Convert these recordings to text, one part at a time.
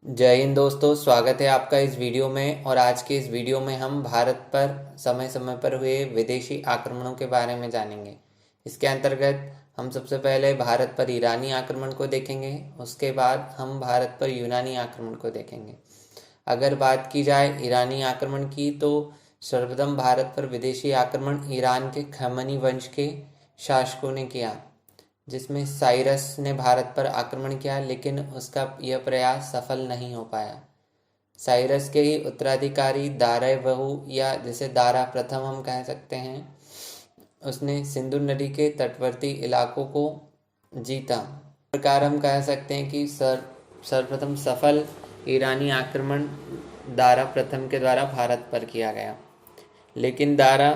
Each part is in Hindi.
जय हिंद दोस्तों, स्वागत है आपका इस वीडियो में। और आज के इस वीडियो में हम भारत पर समय समय पर हुए विदेशी आक्रमणों के बारे में जानेंगे। इसके अंतर्गत हम सबसे पहले भारत पर ईरानी आक्रमण को देखेंगे, उसके बाद हम भारत पर यूनानी आक्रमण को देखेंगे। अगर बात की जाए ईरानी आक्रमण की, तो सर्वप्रथम भारत पर विदेशी आक्रमण ईरान के खमनी वंश के शासकों ने किया, जिसमें साइरस ने भारत पर आक्रमण किया, लेकिन उसका यह प्रयास सफल नहीं हो पाया। साइरस के ही उत्तराधिकारी दारा बहु, या जिसे दारा प्रथम हम कह सकते हैं, उसने सिंधु नदी के तटवर्ती इलाकों को जीता। इस प्रकार हम कह सकते हैं कि सर्वप्रथम सफल ईरानी आक्रमण दारा प्रथम के द्वारा भारत पर किया गया, लेकिन दारा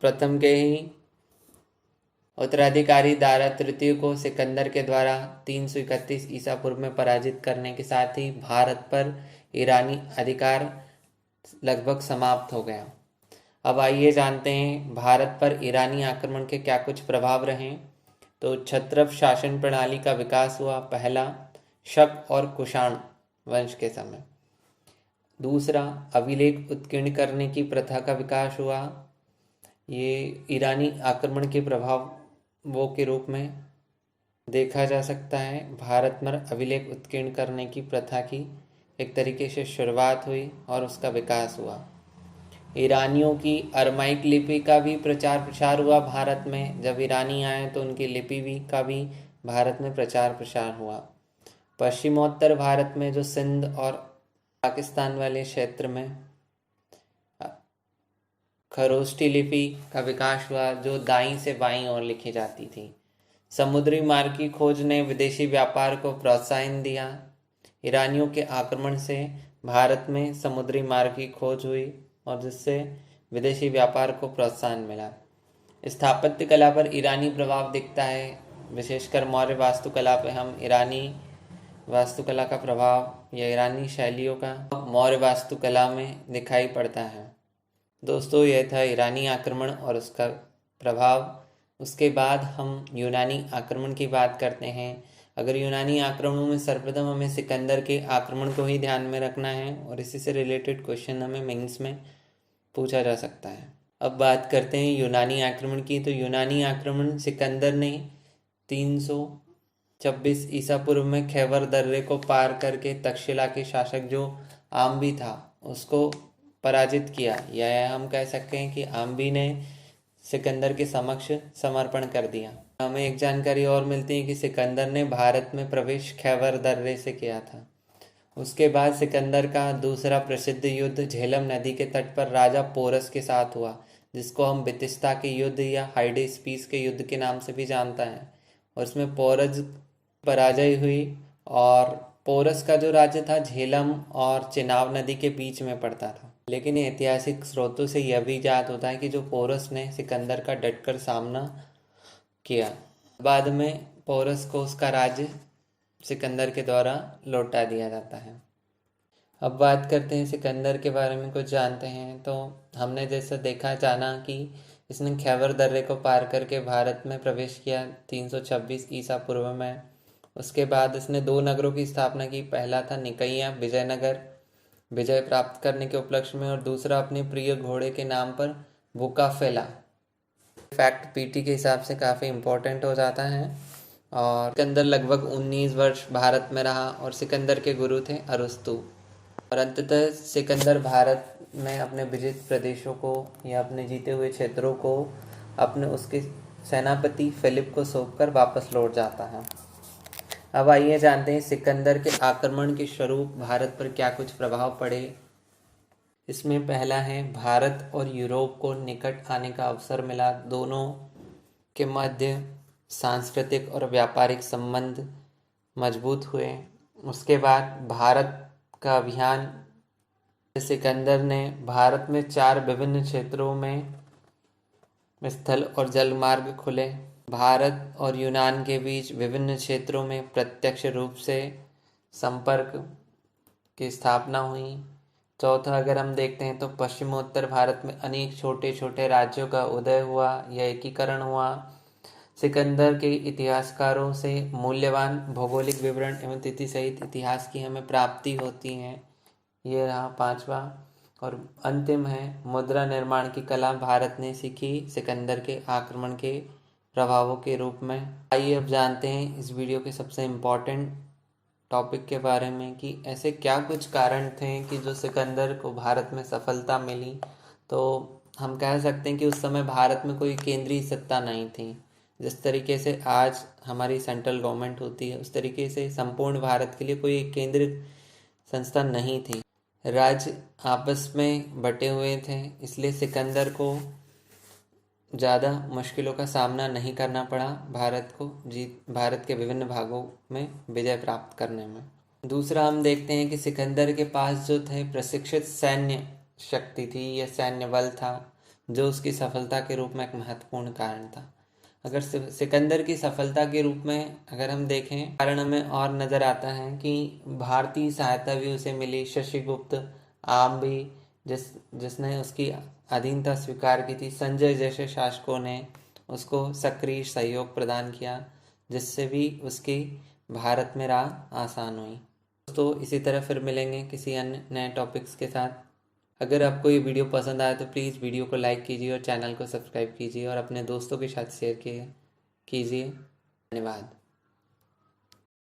प्रथम के ही उत्तराधिकारी दारा तृतीय को सिकंदर के द्वारा 331 ईसा पूर्व में पराजित करने के साथ ही भारत पर ईरानी अधिकार लगभग समाप्त हो गया। अब आइए जानते हैं भारत पर ईरानी आक्रमण के क्या कुछ प्रभाव रहे। तो क्षत्रप शासन प्रणाली का विकास हुआ, पहला शक और कुषाण वंश के समय। दूसरा, अभिलेख उत्कीर्ण करने की प्रथा का विकास हुआ। ये ईरानी आक्रमण के प्रभावों के रूप में देखा जा सकता है। भारत में अभिलेख उत्कीर्ण करने की प्रथा की एक तरीके से शुरुआत हुई और उसका विकास हुआ। ईरानियों की अरमाइक लिपि का भी प्रचार प्रसार हुआ भारत में। जब ईरानी आए तो उनकी लिपि भी का भी भारत में प्रचार प्रसार हुआ। पश्चिमोत्तर भारत में जो सिंध और पाकिस्तान वाले क्षेत्र में खरोष्ठी लिपि का विकास हुआ, जो दाईं से बाईं ओर लिखी जाती थी। समुद्री मार्ग की खोज ने विदेशी व्यापार को प्रोत्साहन दिया। ईरानियों के आक्रमण से भारत में समुद्री मार्ग की खोज हुई और जिससे विदेशी व्यापार को प्रोत्साहन मिला। स्थापत्य कला पर ईरानी प्रभाव दिखता है, विशेषकर मौर्य वास्तुकला पर हम ईरानी वास्तुकला का प्रभाव या ईरानी शैलियों का मौर्य वास्तुकला में दिखाई पड़ता है। दोस्तों, यह था ईरानी आक्रमण और उसका प्रभाव। उसके बाद हम यूनानी आक्रमण की बात करते हैं। अगर यूनानी आक्रमणों में सर्वप्रथम हमें सिकंदर के आक्रमण को ही ध्यान में रखना है और इसी से रिलेटेड क्वेश्चन हमें मेंस में पूछा जा सकता है। अब बात करते हैं यूनानी आक्रमण की। तो यूनानी आक्रमण सिकंदर ने 326 ईसा पूर्व में खैबर दर्रे को पार करके तक्षशिला के शासक जो आम्बी था उसको पराजित किया, या हम कह सकते हैं कि आम्बी ने सिकंदर के समक्ष समर्पण कर दिया। हमें एक जानकारी और मिलती है कि सिकंदर ने भारत में प्रवेश खैबर दर्रे से किया था। उसके बाद सिकंदर का दूसरा प्रसिद्ध युद्ध झेलम नदी के तट पर राजा पोरस के साथ हुआ, जिसको हम बितिस्ता के युद्ध या हाइडेस्पीस के युद्ध के नाम से भी जानता है। और इसमें पोरस पराजय हुई और पोरस का जो राज्य था झेलम और चिनाब नदी के बीच में पड़ता था। लेकिन ऐतिहासिक स्रोतों से यह भी ज्ञात होता है कि जो पोरस ने सिकंदर का डटकर सामना किया। बाद में पोरस को उसका राज्य सिकंदर के द्वारा लौटा दिया जाता है। अब बात करते हैं सिकंदर के बारे में कुछ जानते हैं। तो हमने जैसा देखा जाना कि इसने खैबर दर्रे को पार करके भारत में प्रवेश किया 326 ईसा पूर्व में। उसके बाद इसने दो नगरों की स्थापना की। पहला था निकैया विजयनगर, विजय प्राप्त करने के उपलक्ष्य में, और दूसरा अपने प्रिय घोड़े के नाम पर बुकाफेला। फैक्ट पीटी के हिसाब से काफ़ी इम्पोर्टेंट हो जाता है। और सिकंदर लगभग 19 वर्ष भारत में रहा और सिकंदर के गुरु थे अरस्तु। और अंततः सिकंदर भारत में अपने विजित प्रदेशों को या अपने जीते हुए क्षेत्रों को अपने उसके सेनापति फिलिप को सौंपकर वापस लौट जाता है। अब आइए जानते हैं सिकंदर के आक्रमण के स्वरूप भारत पर क्या कुछ प्रभाव पड़े। इसमें पहला है, भारत और यूरोप को निकट आने का अवसर मिला। दोनों के मध्य सांस्कृतिक और व्यापारिक संबंध मजबूत हुए। उसके बाद भारत का अभियान, सिकंदर ने भारत में 4 विभिन्न क्षेत्रों में स्थल और जल मार्ग खुले। भारत और यूनान के बीच विभिन्न क्षेत्रों में प्रत्यक्ष रूप से संपर्क की स्थापना हुई। चौथा, अगर हम देखते हैं तो पश्चिमोत्तर भारत में अनेक छोटे छोटे राज्यों का उदय हुआ या एकीकरण हुआ। सिकंदर के इतिहासकारों से मूल्यवान भौगोलिक विवरण एवं तिथि सहित इतिहास की हमें प्राप्ति होती है। ये रहा पांचवा। और अंतिम है, मुद्रा निर्माण की कला भारत ने सीखी सिकंदर के आक्रमण के प्रभावों के रूप में। आइए अब जानते हैं इस वीडियो के सबसे इम्पोर्टेंट टॉपिक के बारे में कि ऐसे क्या कुछ कारण थे कि जो सिकंदर को भारत में सफलता मिली। तो हम कह सकते हैं कि उस समय भारत में कोई केंद्रीय सत्ता नहीं थी। जिस तरीके से आज हमारी सेंट्रल गवर्नमेंट होती है, उस तरीके से संपूर्ण भारत के लिए कोई एक केंद्रीय संस्था नहीं थी। राज्य आपस में बटे हुए थे, इसलिए सिकंदर को ज़्यादा मुश्किलों का सामना नहीं करना पड़ा भारत के विभिन्न भागों में विजय प्राप्त करने में। दूसरा हम देखते हैं कि सिकंदर के पास जो थे प्रशिक्षित सैन्य शक्ति थी या सैन्य बल था, जो उसकी सफलता के रूप में एक महत्वपूर्ण कारण था। अगर सिकंदर की सफलता के रूप में अगर हम देखें, कारण हमें और नज़र आता है कि भारतीय सहायता भी उसे मिली। शशिगुप्त आम्बी जिसने उसकी अधीनता स्वीकार की थी, संजय जैसे शासकों ने उसको सक्रिय सहयोग प्रदान किया, जिससे भी उसकी भारत में राह आसान हुई। दोस्तों, इसी तरह फिर मिलेंगे किसी अन्य नए टॉपिक्स के साथ। अगर आपको ये वीडियो पसंद आए तो प्लीज़ वीडियो को लाइक कीजिए और चैनल को सब्सक्राइब कीजिए और अपने दोस्तों के साथ शेयर कीजिए। धन्यवाद।